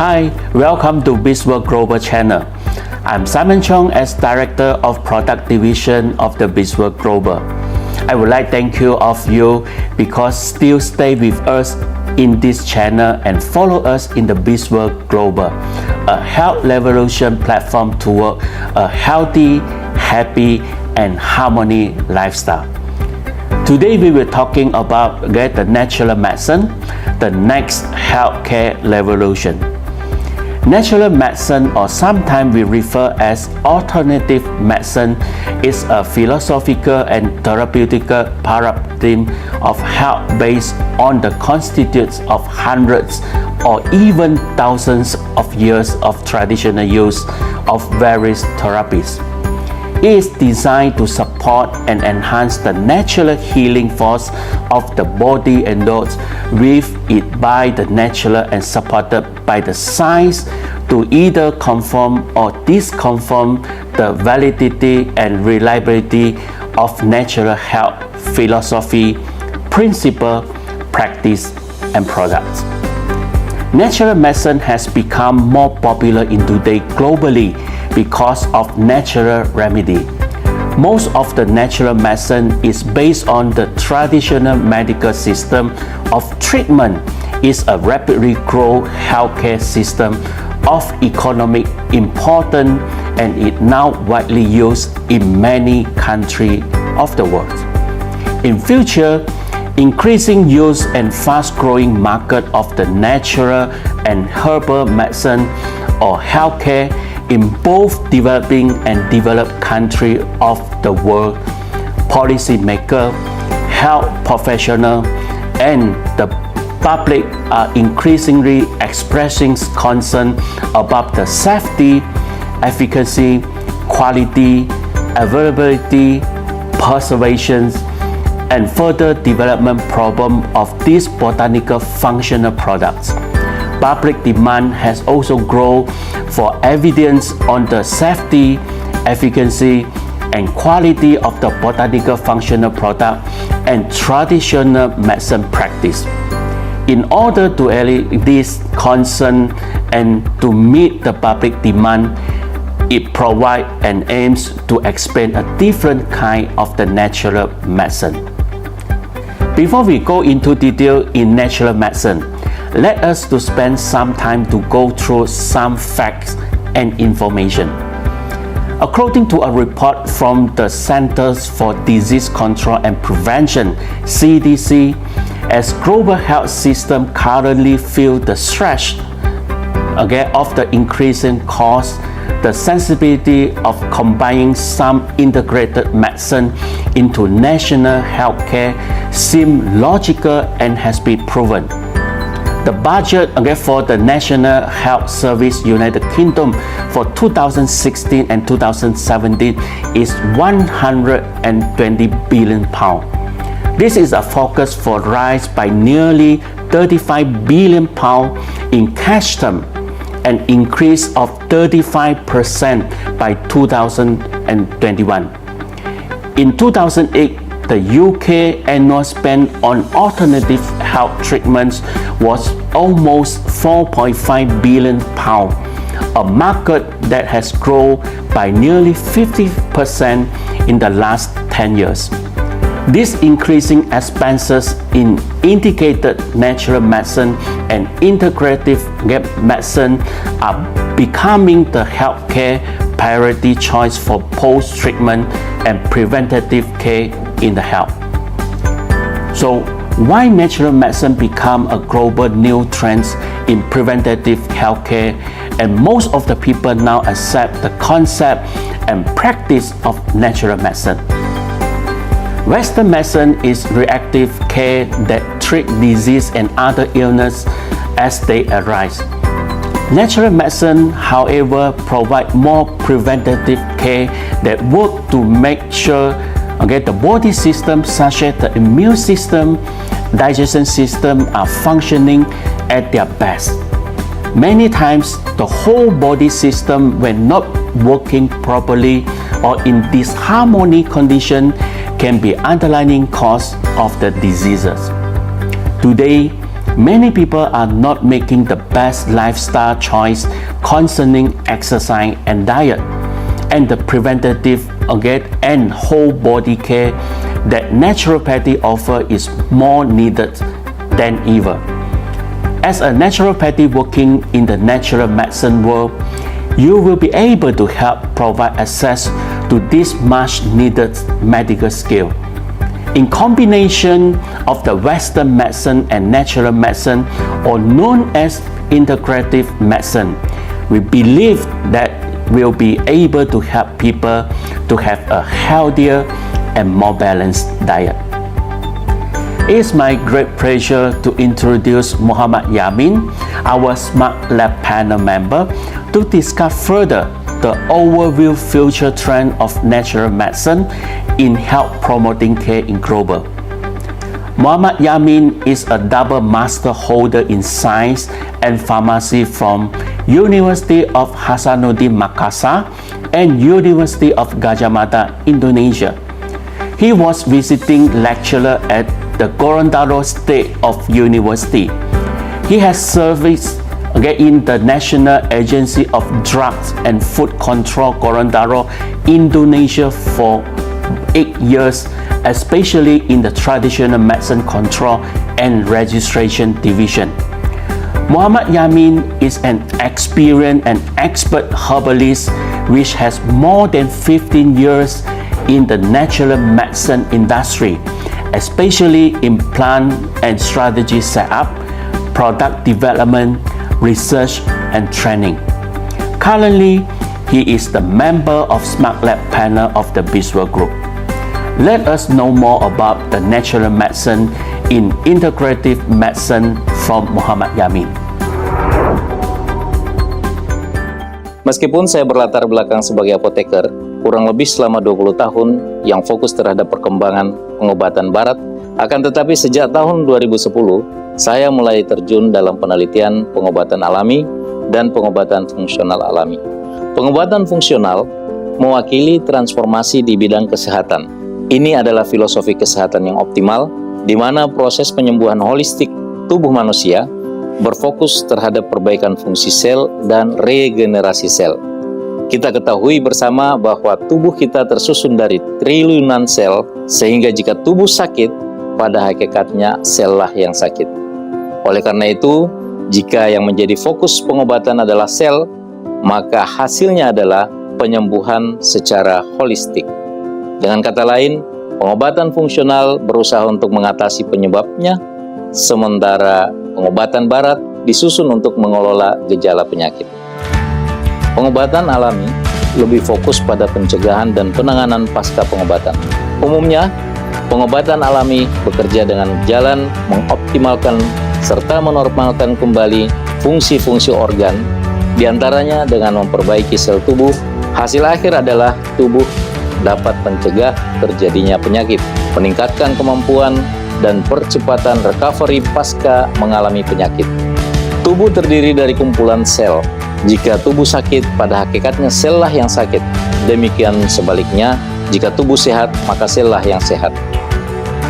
Hi, welcome to BizWorld Global channel. I'm Simon Chong as Director of Product Division of the BizWorld Global. I would like to thank you of you because still stay with us in this channel and follow us in the BizWorld Global, a health revolution platform toward a healthy, happy, and harmony lifestyle. Today we will talking about the natural medicine, the next healthcare revolution. Natural medicine, or sometimes we refer as alternative medicine, is a philosophical and therapeutic paradigm of health based on the constitutes of hundreds or even thousands of years of traditional use of various therapies. It is designed to support and enhance the natural healing force of the body endowed with it by the natural and supported by the science to either confirm or disconfirm the validity and reliability of natural health philosophy, principle, practice, and products. Natural medicine has become more popular in today globally because of natural remedy. Most of the natural medicine is based on the traditional medical system of treatment. Is a rapidly growing healthcare system of economic importance and is now widely used in many countries of the world. In future, increasing use and fast-growing market of the natural and herbal medicine or healthcare in both developing and developed countries of the world, policymakers, health professionals, and the public are increasingly expressing concern about the safety, efficacy, quality, availability, preservation, and further development problem of these botanical functional products. Public demand has also grown for evidence on the safety, efficacy, and quality of the botanical functional product and traditional medicine practice. In order to allay this concern and to meet the public demand, it provides and aims to explain a different kind of the natural medicine. Before we go into detail in natural medicine, let us to spend some time to go through some facts and information. According to a report from the Centers for Disease Control and Prevention, CDC, as global health system currently feel the stress of the increasing cost, the sensibility of combining some integrated medicine into national healthcare seems logical and has been proven. The budget for the National Health Service United Kingdom for 2016 and 2017 is £120 billion. This is a focus for rise by nearly £35 billion in cash terms, an increase of 35% by 2021. In 2008, the UK annual spend on alternative health treatments was almost £4.5 billion, a market that has grown by nearly 50% in the last 10 years. These increasing expenses in indicated natural medicine and integrative medicine are becoming the healthcare priority choice for post-treatment and preventative care in the health. So, why natural medicine become a global new trend in preventative healthcare, and most of the people now accept the concept and practice of natural medicine. Western medicine is reactive care that treat disease and other illness as they arise. Natural medicine, however, provide more preventative care that work to make sure the body system such as the immune system, digestion system are functioning at their best. Many times, the whole body system, when not working properly or in disharmony condition, can be underlying cause of the diseases. Today, Many people are not making the best lifestyle choice concerning exercise and diet, and the preventative and whole body care that naturopathy offer is more needed than ever. As a naturopathy working in the natural medicine world, you will be able to help provide access to this much needed medical skill. In combination of the Western medicine and natural medicine, or known as integrative medicine, we believe that we'll be able to help people to have a healthier and more balanced diet. It is my great pleasure to introduce Muhammad Yamin, our Smart Lab panel member, to discuss further the overview future trend of natural medicine in health promoting care in global. Muhammad Yamin is a double master holder in science and pharmacy from University of Hasanuddin Makassar and University of Gadjah Mada, Indonesia. He was visiting lecturer at the Gorontalo State of University. He has served in the National Agency of Drugs and Food Control Gorontalo, Indonesia for 8 years, especially in the Traditional Medicine Control and Registration Division. Muhammad Yamin is an experienced and expert herbalist which has more than 15 years in the natural medicine industry, especially in plant and strategy setup, product development, research and training. Currently, he is the member of Smart Lab panel of the Biswa Group. Let us know more about the natural medicine in integrative medicine from Muhammad Yamin. Meskipun saya berlatar belakang sebagai apoteker, kurang lebih selama 20 tahun yang fokus terhadap perkembangan pengobatan barat, akan tetapi sejak tahun 2010, saya mulai terjun dalam penelitian pengobatan alami dan pengobatan fungsional alami. Pengobatan fungsional mewakili transformasi di bidang kesehatan. Ini adalah filosofi kesehatan yang optimal, di mana proses penyembuhan holistik tubuh manusia berfokus terhadap perbaikan fungsi sel dan regenerasi sel. Kita ketahui bersama bahwa tubuh kita tersusun dari triliunan sel, sehingga jika tubuh sakit, pada hakikatnya sel lah yang sakit. Oleh karena itu, jika yang menjadi fokus pengobatan adalah sel, maka hasilnya adalah penyembuhan secara holistik. Dengan kata lain, pengobatan fungsional berusaha untuk mengatasi penyebabnya, sementara pengobatan barat disusun untuk mengelola gejala penyakit. Pengobatan alami lebih fokus pada pencegahan dan penanganan pasca pengobatan. Umumnya, pengobatan alami bekerja dengan jalan mengoptimalkan serta menormalkan kembali fungsi-fungsi organ, diantaranya dengan memperbaiki sel tubuh. Hasil akhir adalah tubuh dapat mencegah terjadinya penyakit, meningkatkan kemampuan dan percepatan recovery pasca mengalami penyakit. Tubuh terdiri dari kumpulan sel. Jika tubuh sakit, pada hakikatnya sel lah yang sakit. Demikian sebaliknya, jika tubuh sehat, maka sel lah yang sehat.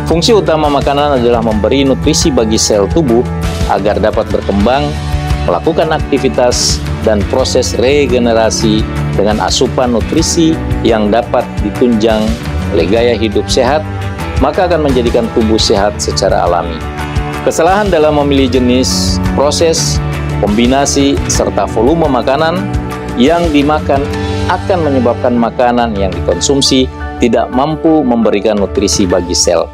Fungsi utama makanan adalah memberi nutrisi bagi sel tubuh agar dapat berkembang, melakukan aktivitas dan proses regenerasi dengan asupan nutrisi yang dapat ditunjang oleh gaya hidup sehat, maka akan menjadikan tubuh sehat secara alami. Kesalahan dalam memilih jenis, proses, kombinasi, serta volume makanan yang dimakan akan menyebabkan makanan yang dikonsumsi tidak mampu memberikan nutrisi bagi sel.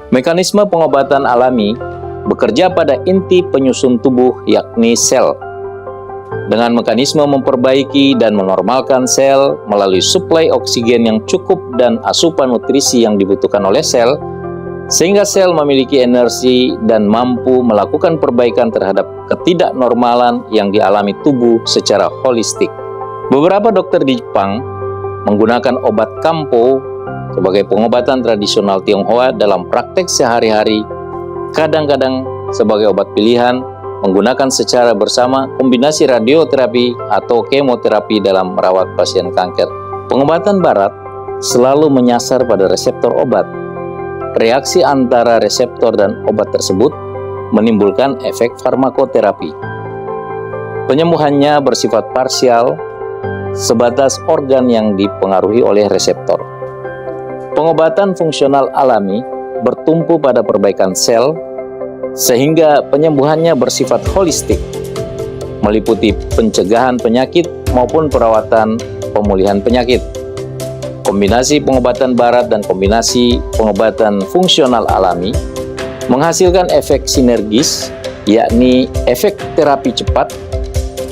Mekanisme pengobatan alami bekerja pada inti penyusun tubuh, yakni sel. Dengan mekanisme memperbaiki dan menormalkan sel melalui suplai oksigen yang cukup dan asupan nutrisi yang dibutuhkan oleh sel, sehingga sel memiliki energi dan mampu melakukan perbaikan terhadap ketidaknormalan yang dialami tubuh secara holistik. Beberapa dokter di Jepang menggunakan obat kampo sebagai pengobatan tradisional Tionghoa dalam praktek sehari-hari, kadang-kadang sebagai obat pilihan, menggunakan secara bersama kombinasi radioterapi atau kemoterapi dalam merawat pasien kanker. Pengobatan barat selalu menyasar pada reseptor obat. Reaksi antara reseptor dan obat tersebut menimbulkan efek farmakoterapi. Penyembuhannya bersifat parsial, sebatas organ yang dipengaruhi oleh reseptor. Pengobatan fungsional alami bertumpu pada perbaikan sel, sehingga penyembuhannya bersifat holistik, meliputi pencegahan penyakit maupun perawatan pemulihan penyakit. Kombinasi pengobatan barat dan kombinasi pengobatan fungsional alami menghasilkan efek sinergis, yakni efek terapi cepat,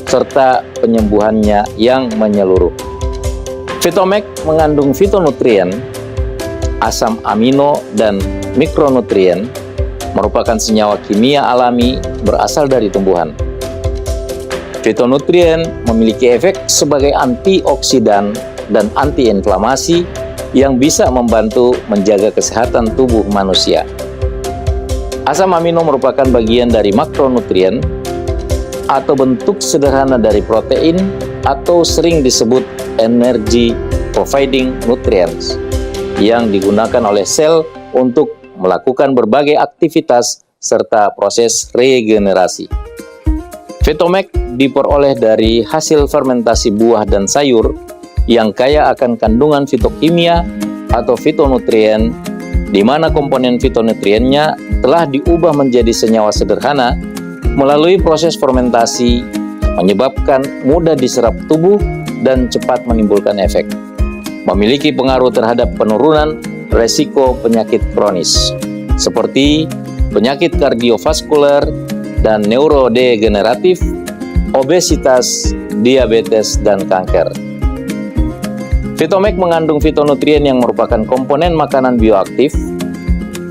serta penyembuhannya yang menyeluruh. Fitomek mengandung fitonutrien, asam amino, dan mikronutrien, merupakan senyawa kimia alami berasal dari tumbuhan. Fitonutrien memiliki efek sebagai antioksidan dan antiinflamasi yang bisa membantu menjaga kesehatan tubuh manusia. Asam amino merupakan bagian dari makronutrien atau bentuk sederhana dari protein atau sering disebut energy providing nutrients yang digunakan oleh sel untuk melakukan berbagai aktivitas serta proses regenerasi. Fitomek diperoleh dari hasil fermentasi buah dan sayur yang kaya akan kandungan fitokimia atau fitonutrien, di mana komponen fitonutriennya telah diubah menjadi senyawa sederhana melalui proses fermentasi, menyebabkan mudah diserap tubuh dan cepat menimbulkan efek. Memiliki pengaruh terhadap penurunan resiko penyakit kronis, seperti penyakit kardiovaskuler dan neurodegeneratif, obesitas, diabetes, dan kanker. Fitomek mengandung fitonutrien yang merupakan komponen makanan bioaktif,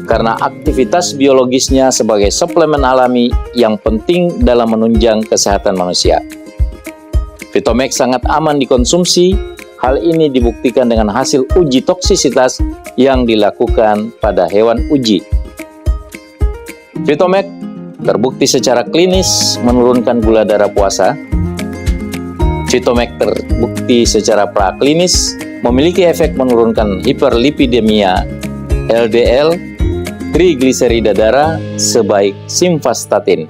karena aktivitas biologisnya sebagai suplemen alami yang penting dalam menunjang kesehatan manusia. Fitomek sangat aman dikonsumsi. Hal ini dibuktikan dengan hasil uji toksisitas yang dilakukan pada hewan uji. Fitomek terbukti secara klinis menurunkan gula darah puasa. Fitomek terbukti secara praklinis memiliki efek menurunkan hiperlipidemia, LDL, trigliserida darah sebaik simvastatin.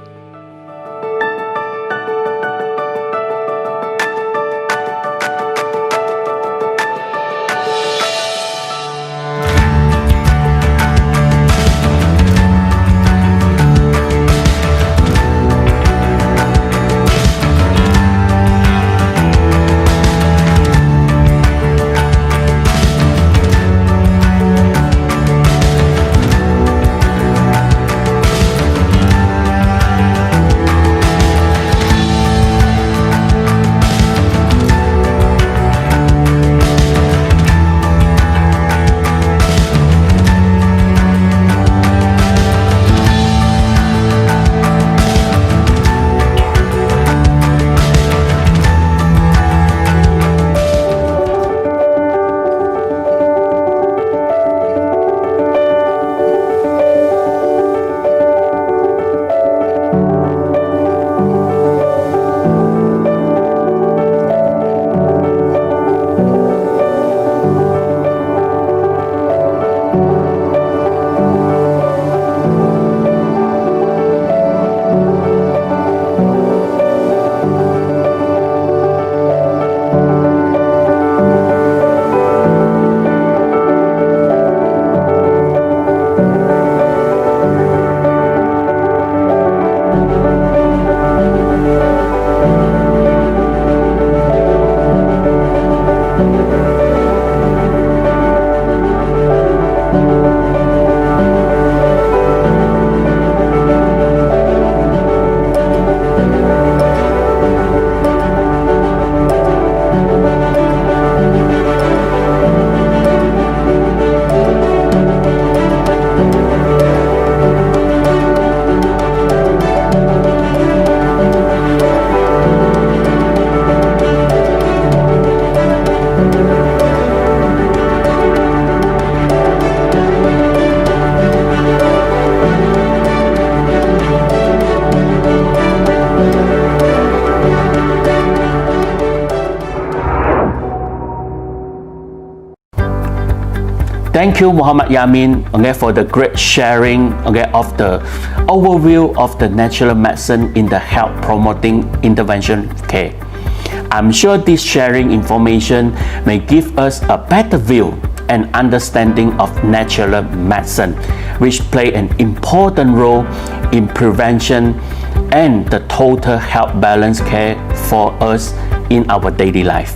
Thank you, Muhammad Yamin, for the great sharing of the overview of the natural medicine in the health promoting intervention care. I'm sure this sharing information may give us a better view and understanding of natural medicine, which play an important role in prevention and the total health balance care for us in our daily life.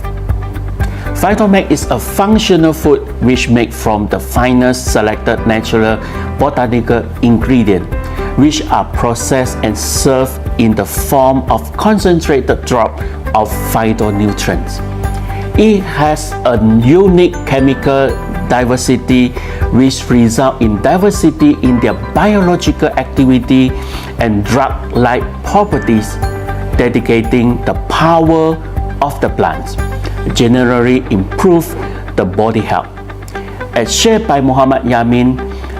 Phytomag is a functional food which made from the finest selected natural botanical ingredients, which are processed and served in the form of concentrated drop of phytonutrients. It has a unique chemical diversity which result in diversity in their biological activity and drug-like properties, dedicating the power of the plants, generally improve the body health. As shared by Muhammad Yamin,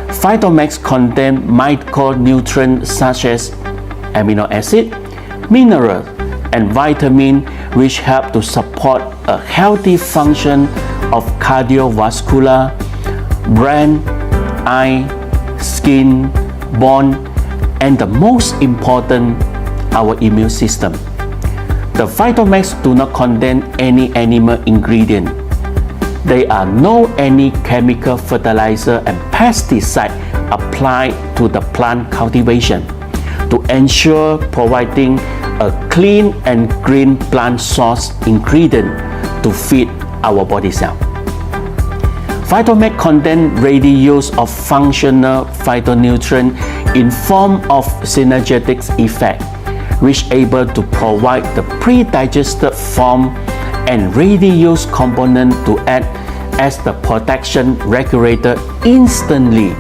Phytomag contain micronutrients such as amino acid, mineral, and vitamin which help to support a healthy function of cardiovascular, brain, eye, skin, bone, and the most important, our immune system. The Phytomags do not contain any animal ingredient. There are no any chemical fertilizer and pesticide applied to the plant cultivation to ensure providing a clean and green plant source ingredient to feed our body cell. Phytomag contain ready use of functional phytonutrient in form of synergetic effect, which able to provide the pre-digested form and ready use component to act as the protection regulator instantly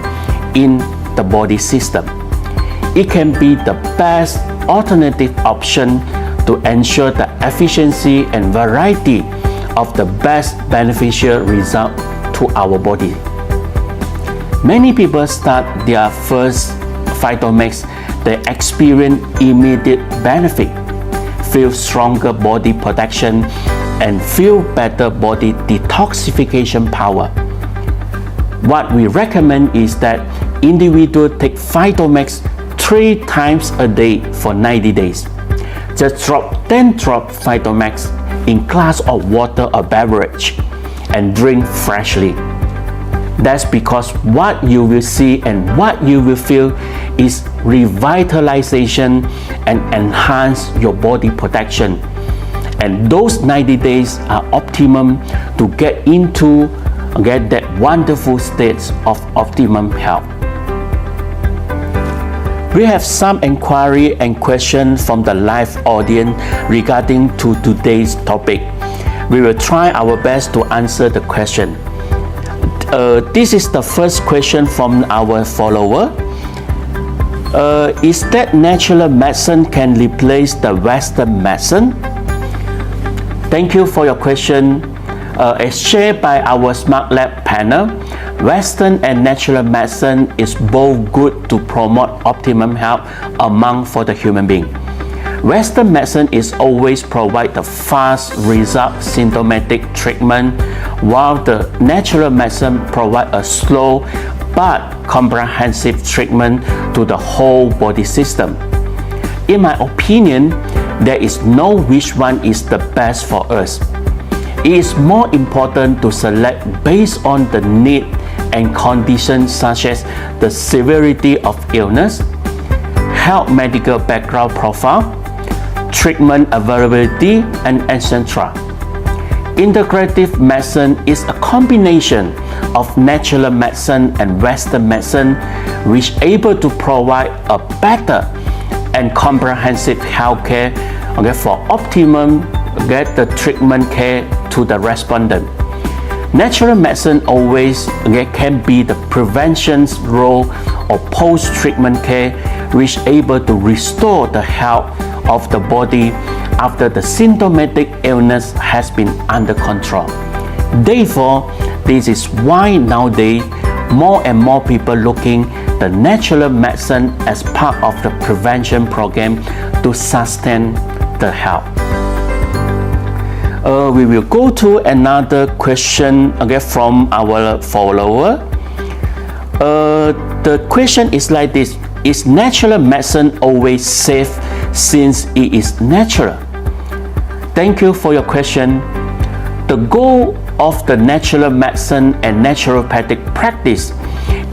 in the body system. It can be the best alternative option to ensure the efficiency and variety of the best beneficial result to our body. Many people start their first Phytomags, they experience immediate benefit, feel stronger body protection, and feel better body detoxification power. What we recommend is that individuals take Phytomags 3 times a day for 90 days. Just drop 10 drops Phytomags in glass of water or beverage and drink freshly. That's because what you will see and what you will feel is revitalization and enhance your body protection. And those 90 days are optimum to get that wonderful state of optimum health. We have some inquiry and questions from the live audience regarding to today's topic. We will try our best to answer the question. This is the first question from our follower. Is that natural medicine can replace the Western medicine? Thank you for your question. As shared by our Smart Lab panel, Western and natural medicine is both good to promote optimum health for the human being. Western medicine is always provide the fast result symptomatic treatment, while the natural medicine provide a slow but comprehensive treatment to the whole body system. In my opinion, there is no which one is the best for us. It is more important to select based on the need and conditions such as the severity of illness, health medical background profile, treatment availability, and etc. Integrative medicine is a combination of natural medicine and Western medicine which able to provide a better and comprehensive health care for optimum the treatment care to the respondent. Natural medicine always can be the prevention's role or post-treatment care which able to restore the health of the body after the symptomatic illness has been under control. Therefore, this is why nowadays more and more people looking the natural medicine as part of the prevention program to sustain the health. We will go to another question from our follower. The question is like this: is natural medicine always safe since it is natural? Thank you for your question. The goal of the natural medicine and naturopathic practice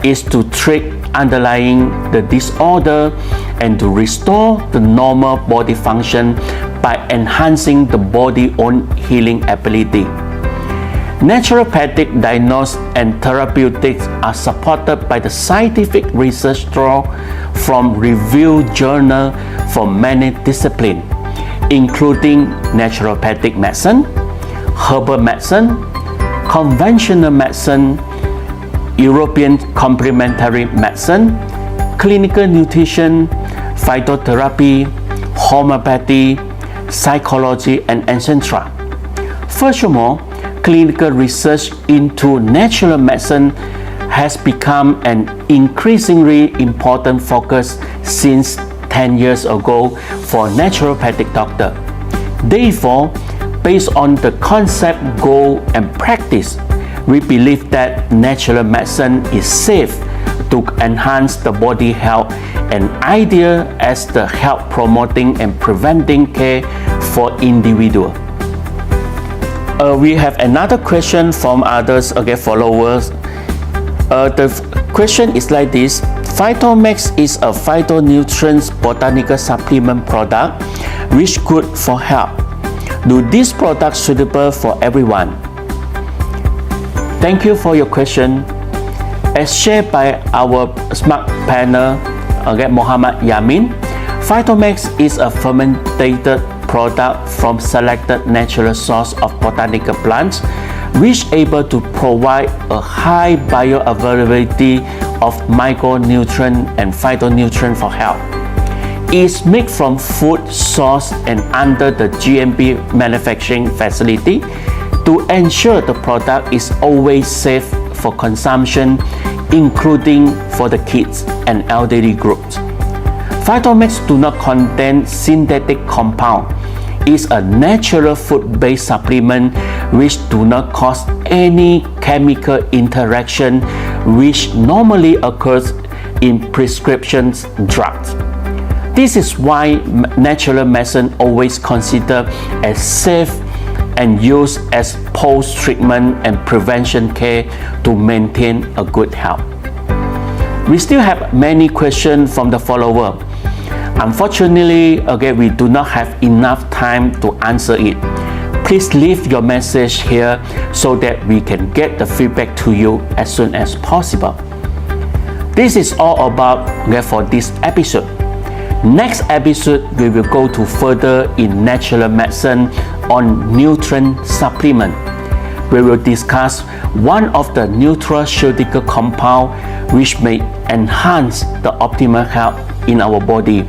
is to treat underlying the disorder and to restore the normal body function by enhancing the body's own healing ability. Naturopathic diagnosis and therapeutics are supported by the scientific research drawn from reviewed journals from many disciplines, including naturopathic medicine, herbal medicine, conventional medicine, European complementary medicine, clinical nutrition, phytotherapy, homeopathy, psychology, and etc. Furthermore, clinical research into natural medicine has become an increasingly important focus since 10 years ago for naturopathic doctors. Therefore, based on the concept, goal, and practice, we believe that natural medicine is safe to enhance the body health and ideal as the health promoting and preventing care for individuals. We have another question from others, followers. The question is like this: Phytomax is a phytonutrients botanical supplement product which good for health. Do these products suitable for everyone? Thank you for your question. As shared by our smart panel, Muhammad Yamin, Phytomax is a fermented product from selected natural source of botanical plants which able to provide a high bioavailability of micronutrient and phytonutrient for health. It is made from food source and under the GMP manufacturing facility to ensure the product is always safe for consumption, including for the kids and elderly groups. Phytomax do not contain synthetic compound. It's a natural food-based supplement which do not cause any chemical interaction which normally occurs in prescription drugs. This is why natural medicine always considered as safe and used as post-treatment and prevention care to maintain a good health. We still have many questions from the follower. Unfortunately, we do not have enough time to answer it. Please leave your message here so that we can get the feedback to you as soon as possible. This is all about for this episode. Next episode, we will go to further in natural medicine on nutrient supplement. We will discuss one of the nutraceutical compound which may enhance the optimal health in our body.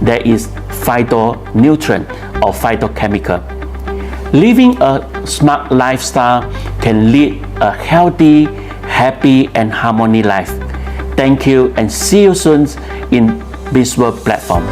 That is phytonutrient or phytochemical. Living a smart lifestyle can lead a healthy, happy, and harmony life. Thank you and see you soon in BizWorld platform.